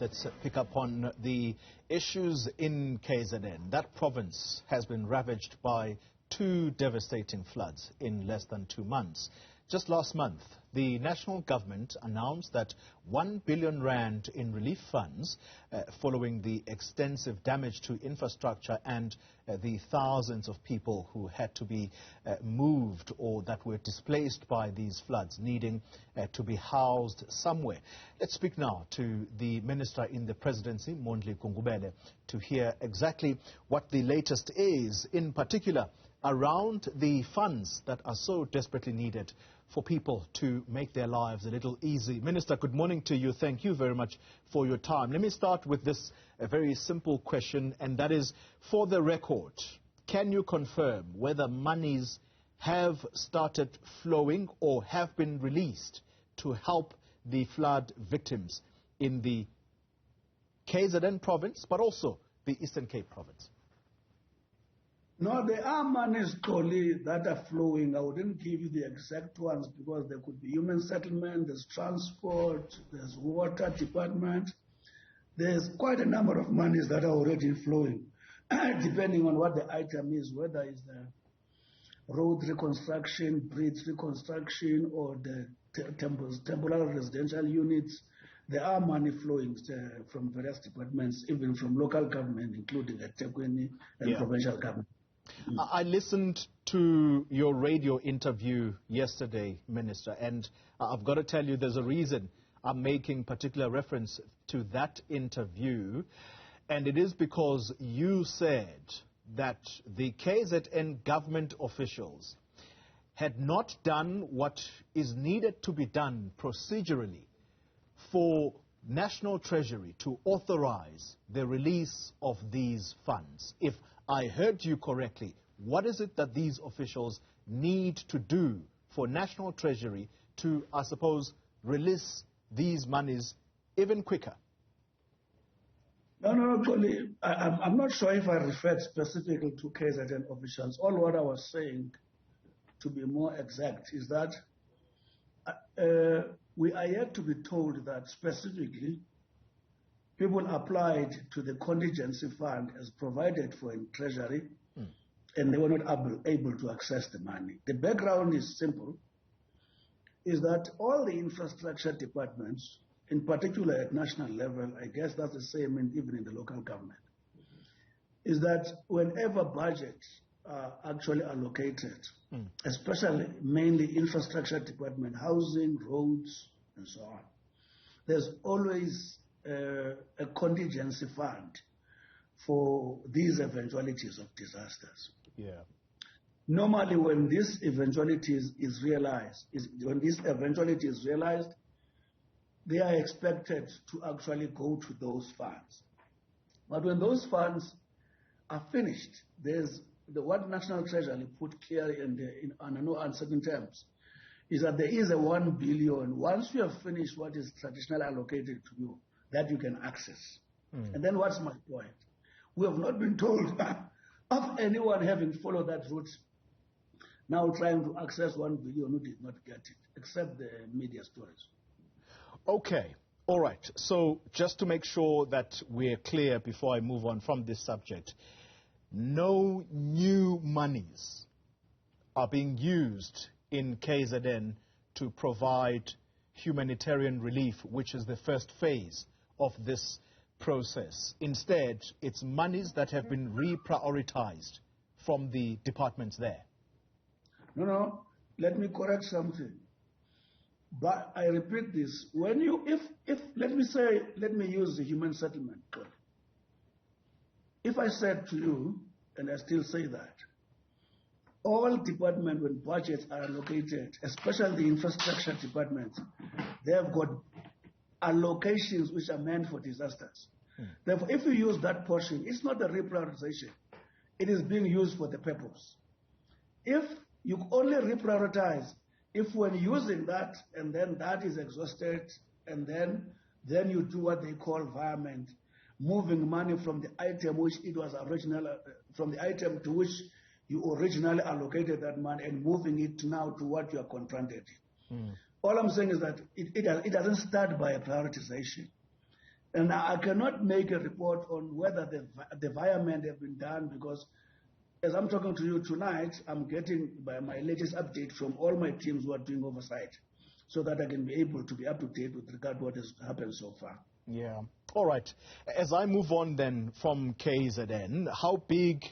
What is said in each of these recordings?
Let's pick up on the issues in KZN. That province has been ravaged by two devastating floods in less than 2 months. Just last month, the national government announced that 1 billion rand in relief funds following the extensive damage to infrastructure and the thousands of people who had to be moved or that were displaced by these floods, needing to be housed somewhere. Let's speak now to the Minister in the Presidency, Mondli Gungubele, to hear exactly what the latest is, in particular around the funds that are so desperately needed for people to make their lives a little easy. Minister, good morning to you. Thank you very much for your time. Let me start with this very simple question, and that is, for the record, can you confirm whether monies have started flowing or have been released to help the flood victims in the KZN province, but also the Eastern Cape province? No, there are monies, Toli, that are flowing. I wouldn't give you the exact ones because there could be human settlement, there's transport, there's water department. There's quite a number of monies that are already flowing, depending on what the item is, whether it's the road reconstruction, bridge reconstruction, or the temporary residential units. There are money flowing from various departments, even from local government, including eThekwini and provincial government. I listened to your radio interview yesterday, Minister, and I've got to tell you there's a reason I'm making particular reference to that interview, and it is because you said that the KZN government officials had not done what is needed to be done procedurally for National Treasury to authorize the release of these funds. If I heard you correctly, what is it that these officials need to do for National Treasury to, I suppose, release these monies even quicker? No, Toli, I'm not sure if I referred specifically to KZN officials. All what I was saying, to be more exact, is that we are yet to be told that specifically people applied to the contingency fund as provided for in Treasury, and they were not able to access the money. The background is simple, is that all the infrastructure departments, in particular at national level, I guess that's the same even in the local government, is that whenever budgets are actually allocated, especially mainly infrastructure department, housing, roads, and so on, there's always a contingency fund for these eventualities of disasters. Yeah. Normally, when this eventuality is realized, they are expected to actually go to those funds. But when those funds are finished, there's what National Treasury put clearly in no uncertain terms is that there is a 1 billion. Once you have finished what is traditionally allocated to you, that you can access. And then what's my point? We have not been told of anyone having followed that route now trying to access 1 billion who did not get it, except the media stories. Okay. All right. So just to make sure that we're clear before I move on from this subject, no new monies are being used in KZN to provide humanitarian relief, which is the first phase of this process. Instead, it's monies that have been reprioritized from the departments there. No, let me correct something. But I repeat this, when you, if let me use the human settlement. If I said to you, and I still say that, all departments when budgets are allocated, especially the infrastructure departments, they have got allocations which are meant for disasters. Therefore, if you use that portion, it's not a reprioritization. It is being used for the purpose. If you only reprioritize, if when using that, and then that is exhausted, and then you do what they call environment, moving money from the item which it was originally, from the item to which you originally allocated that money, and moving it now to what you are contracted. All I'm saying is that it doesn't start by a prioritization. And I cannot make a report on whether the environment have been done, because as I'm talking to you tonight, I'm getting by my latest update from all my teams who are doing oversight, so that I can be able to be up to date with regard to what has happened so far. Yeah. All right. As I move on then from KZN, how big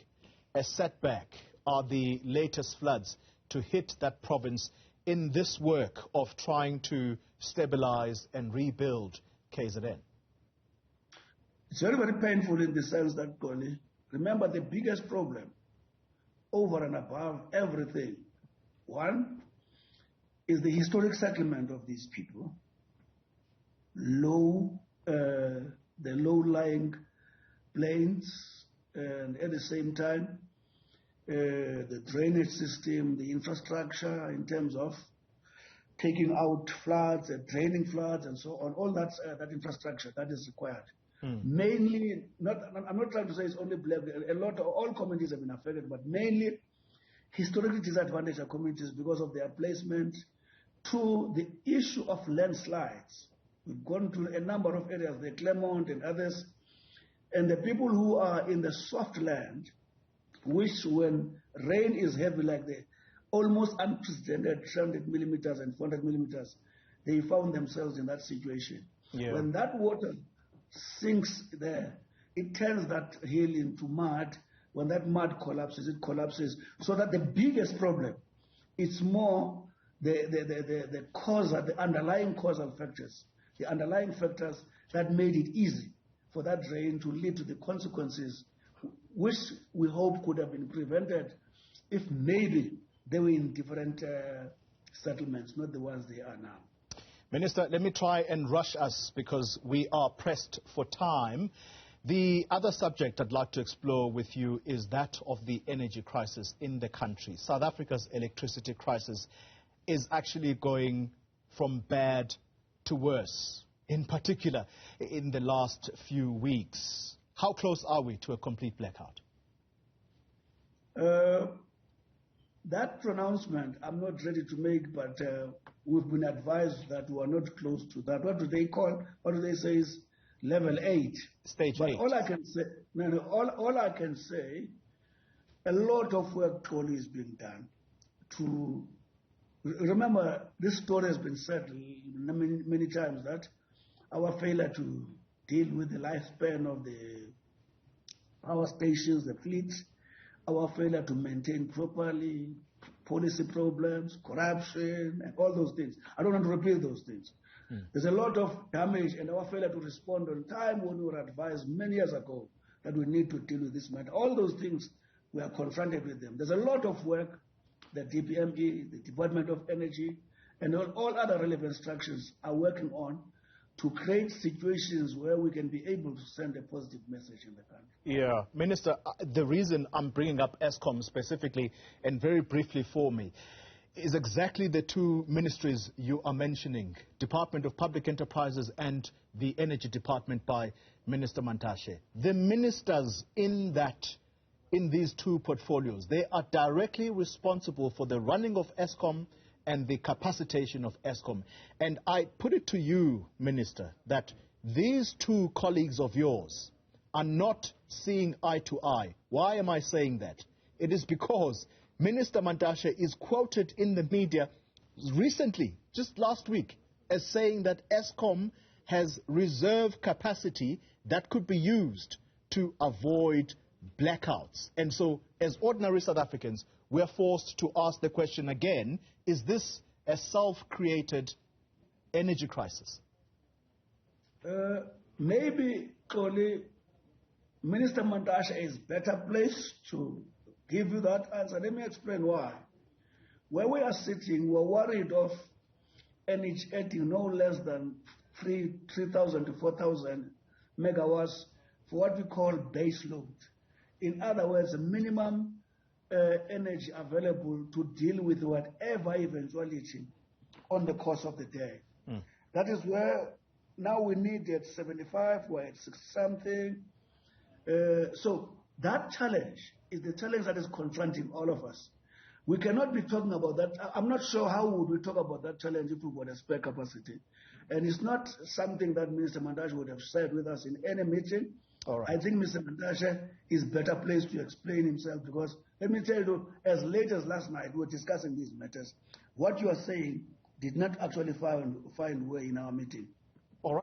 a setback are the latest floods to hit that province in this work of trying to stabilize and rebuild KZN? It's very, very painful in the sense that, Connie, remember the biggest problem over and above everything, one, is the historic settlement of these people, the low-lying plains, and at the same time, the drainage system, the infrastructure in terms of taking out floods and draining floods and so on, all that infrastructure that is required. Mainly, I'm not trying to say it's only black, all communities have been affected, but mainly historically disadvantaged communities because of their placement. To the issue of landslides, we've gone to a number of areas, the Claremont and others, and the people who are in the soft land, which when rain is heavy, like the almost unprecedented 300 millimeters and 400 millimeters, they found themselves in that situation. Yeah. When that water sinks there, it turns that hill into mud. When that mud collapses, it collapses. So that the biggest problem, it's more the cause, the underlying causal factors, the underlying factors that made it easy for that rain to lead to the consequences, which we hope could have been prevented if maybe they were in different settlements, not the ones they are now. Minister, let me try and rush us because we are pressed for time. The other subject I'd like to explore with you is that of the energy crisis in the country. South Africa's electricity crisis is actually going from bad to worse, in particular in the last few weeks. How close are we to a complete blackout? That pronouncement I'm not ready to make, but we've been advised that we are not close to that. What do they say is level 8. Stage 8. All I can say, all I can say, a lot of work truly is being done to, remember, this story has been said many times, that our failure to deal with the lifespan of the power stations, the fleets, our failure to maintain properly, policy problems, corruption, and all those things. I don't want to repeat those things. There's a lot of damage, and our failure to respond on time when we were advised many years ago that we need to deal with this matter. All those things, we are confronted with them. There's a lot of work that DPME, the Department of Energy, and all other relevant structures are working on to create situations where we can be able to send a positive message in the country. Yeah, Minister, the reason I'm bringing up Eskom specifically, and very briefly for me, is exactly the two ministries you are mentioning, Department of Public Enterprises and the Energy Department by Minister Mantashe. The ministers in these two portfolios, they are directly responsible for the running of Eskom and the capacitation of Eskom. And I put it to you, Minister, that these two colleagues of yours are not seeing eye to eye. Why am I saying that? It is because Minister Mantashe is quoted in the media recently, just last week, as saying that Eskom has reserve capacity that could be used to avoid blackouts. And so, as ordinary South Africans, we are forced to ask the question again, is this a self-created energy crisis? Maybe, Koli, Minister Mantashe is better placed to give you that answer. Let me explain why. Where we are sitting, we're worried of energy adding no less than 3,000 to 4,000 megawatts for what we call base load. In other words, a minimum energy available to deal with whatever eventuality on the course of the day. That is where now we need at 75, we're at 60-something. So that challenge is the challenge that is confronting all of us. We cannot be talking about that. I'm not sure how would we talk about that challenge if we got a spare capacity. And it's not something that Minister Mantashe would have shared with us in any meeting. All right. I think Mr. Mantashe is better placed to explain himself, because let me tell you, as late as last night, we were discussing these matters. What you are saying did not actually find way in our meeting.